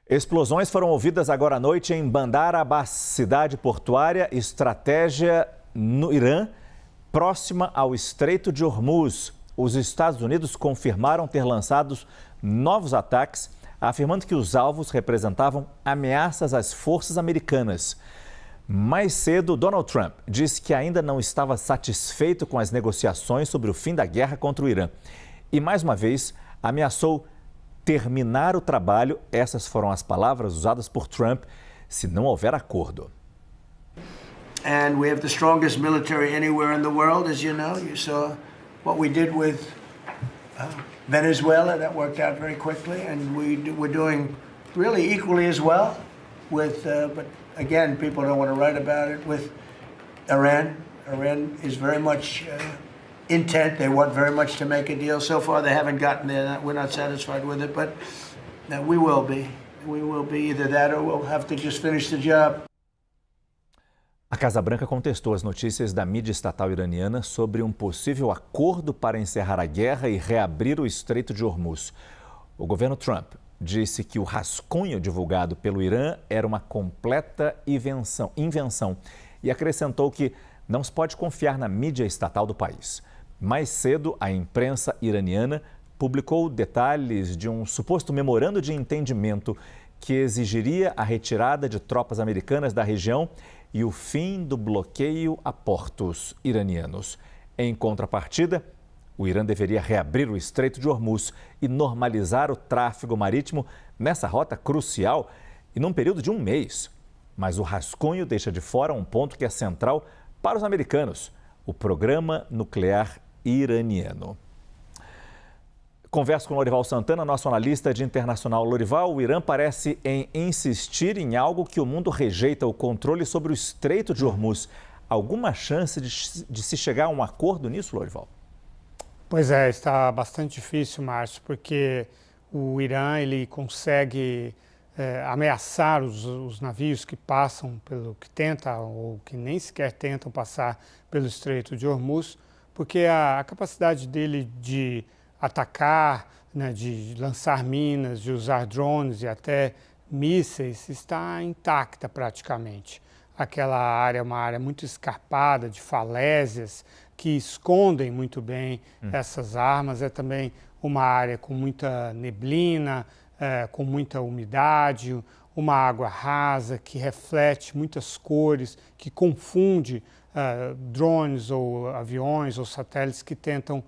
Explosões foram ouvidas agora à noite em Bandar Abbas, cidade portuária estratégia no Irã, próxima ao Estreito de Hormuz. Os Estados Unidos confirmaram ter lançado novos ataques, afirmando que os alvos representavam ameaças às forças americanas. Mais cedo, Donald Trump disse que ainda não estava satisfeito com as negociações sobre o fim da guerra contra o Irã. E, mais uma vez, ameaçou terminar o trabalho, essas foram as palavras usadas por Trump, se não houver acordo. And we have the strongest military anywhere in the world, as you know. You saw what we did with Venezuela, that worked out very quickly, and we're doing really equally as well with, but again, people don't want to write about it, with Iran. Iran is very much intent. They want very much to make a deal. So far, they haven't gotten there. We're not satisfied with it, but we will be. We will be either that or we'll have to just finish the job. A Casa Branca contestou as notícias da mídia estatal iraniana sobre um possível acordo para encerrar a guerra e reabrir o Estreito de Hormuz. O governo Trump disse que o rascunho divulgado pelo Irã era uma completa invenção e acrescentou que não se pode confiar na mídia estatal do país. Mais cedo, a imprensa iraniana publicou detalhes de um suposto memorando de entendimento que exigiria a retirada de tropas americanas da região e o fim do bloqueio a portos iranianos. Em contrapartida, o Irã deveria reabrir o Estreito de Hormuz e normalizar o tráfego marítimo nessa rota crucial e num período de um mês. Mas o rascunho deixa de fora um ponto que é central para os americanos: o programa nuclear iraniano. Converso com Lorival Santana, nosso analista de internacional. Lorival, o Irã parece insistir em algo que o mundo rejeita: o controle sobre o Estreito de Hormuz. Alguma chance de se chegar a um acordo nisso, Lorival? Pois é, está bastante difícil, Márcio, porque o Irã ele consegue ameaçar os navios que passam pelo que tentam ou que nem sequer tentam passar pelo Estreito de Hormuz, porque a capacidade dele de atacar, né, de lançar minas, de usar drones e até mísseis está intacta praticamente. Aquela área é uma área muito escarpada, de falésias, que escondem muito bem essas armas. É também uma área com muita neblina, com muita umidade, uma água rasa que reflete muitas cores, que confunde drones ou aviões ou satélites que tentam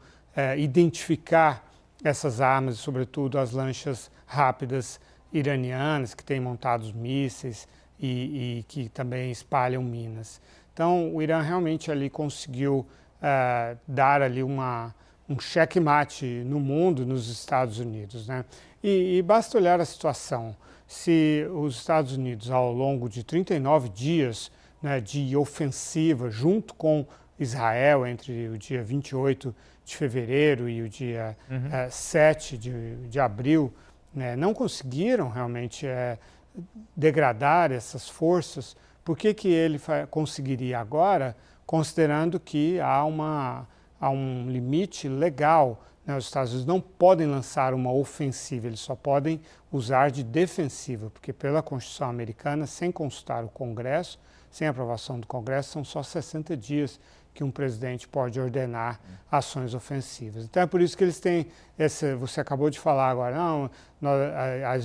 identificar essas armas, e sobretudo as lanchas rápidas iranianas, que têm montados mísseis e que também espalham minas. Então, o Irã realmente ali conseguiu dar ali um checkmate no mundo, nos Estados Unidos, né? E basta olhar a situação. Se os Estados Unidos, ao longo de 39 dias, né, de ofensiva, junto com Israel, entre o dia 28 de fevereiro e o dia 7 de abril, né, não conseguiram realmente degradar essas forças, por que ele conseguiria agora, considerando que há um limite legal, né? Os Estados Unidos não podem lançar uma ofensiva, eles só podem usar de defensiva, porque pela Constituição americana, sem consultar o Congresso, sem aprovação do Congresso, são só 60 dias que um presidente pode ordenar ações ofensivas. Então é por isso que eles têm você acabou de falar agora, não,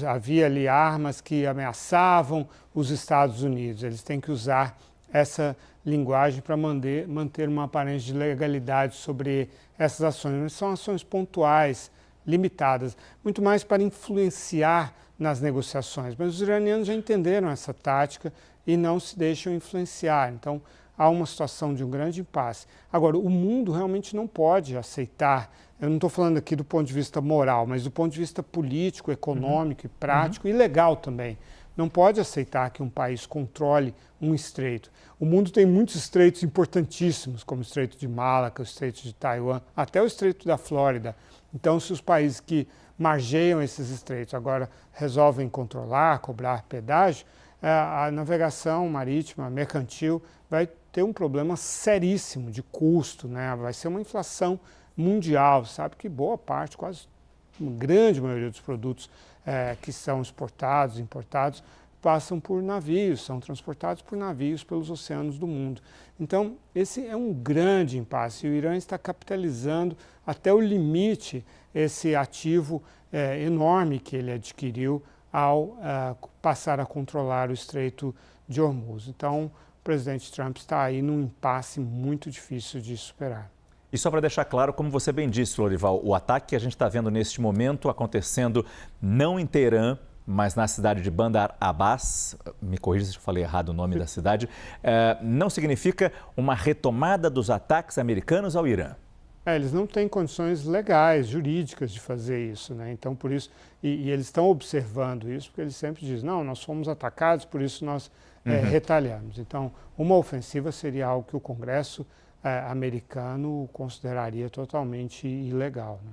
havia ali armas que ameaçavam os Estados Unidos, eles têm que usar essa linguagem para manter uma aparência de legalidade sobre essas ações. Mas são ações pontuais, limitadas, muito mais para influenciar nas negociações. Mas os iranianos já entenderam essa tática e não se deixam influenciar. Então, há uma situação de um grande impasse. Agora, o mundo realmente não pode aceitar, eu não estou falando aqui do ponto de vista moral, mas do ponto de vista político, econômico e prático e legal também. Não pode aceitar que um país controle um estreito. O mundo tem muitos estreitos importantíssimos, como o Estreito de Malaca, o Estreito de Taiwan, até o Estreito da Flórida. Então, se os países que margeiam esses estreitos agora resolvem controlar, cobrar pedágio, a navegação marítima, mercantil, vai ter um problema seríssimo de custo, né? Vai ser uma inflação mundial. Sabe que boa parte, quase uma grande maioria dos produtos que são exportados, importados, passam por navios, são transportados por navios pelos oceanos do mundo. Então, esse é um grande impasse. O Irã está capitalizando até o limite esse ativo enorme que ele adquiriu ao passar a controlar o Estreito de Hormuz. Então, o presidente Trump está aí num impasse muito difícil de superar. E só para deixar claro, como você bem disse, Lorival, o ataque que a gente está vendo neste momento acontecendo não em Teherã, mas na cidade de Bandar Abbas, me corrija se eu falei errado o nome da cidade, não significa uma retomada dos ataques americanos ao Irã. Eles não têm condições legais, jurídicas de fazer isso, né? Então, por isso, e eles estão observando isso, porque eles sempre dizem, não, nós fomos atacados, por isso nós retalhamos. Então, uma ofensiva seria algo que o Congresso americano consideraria totalmente ilegal, né?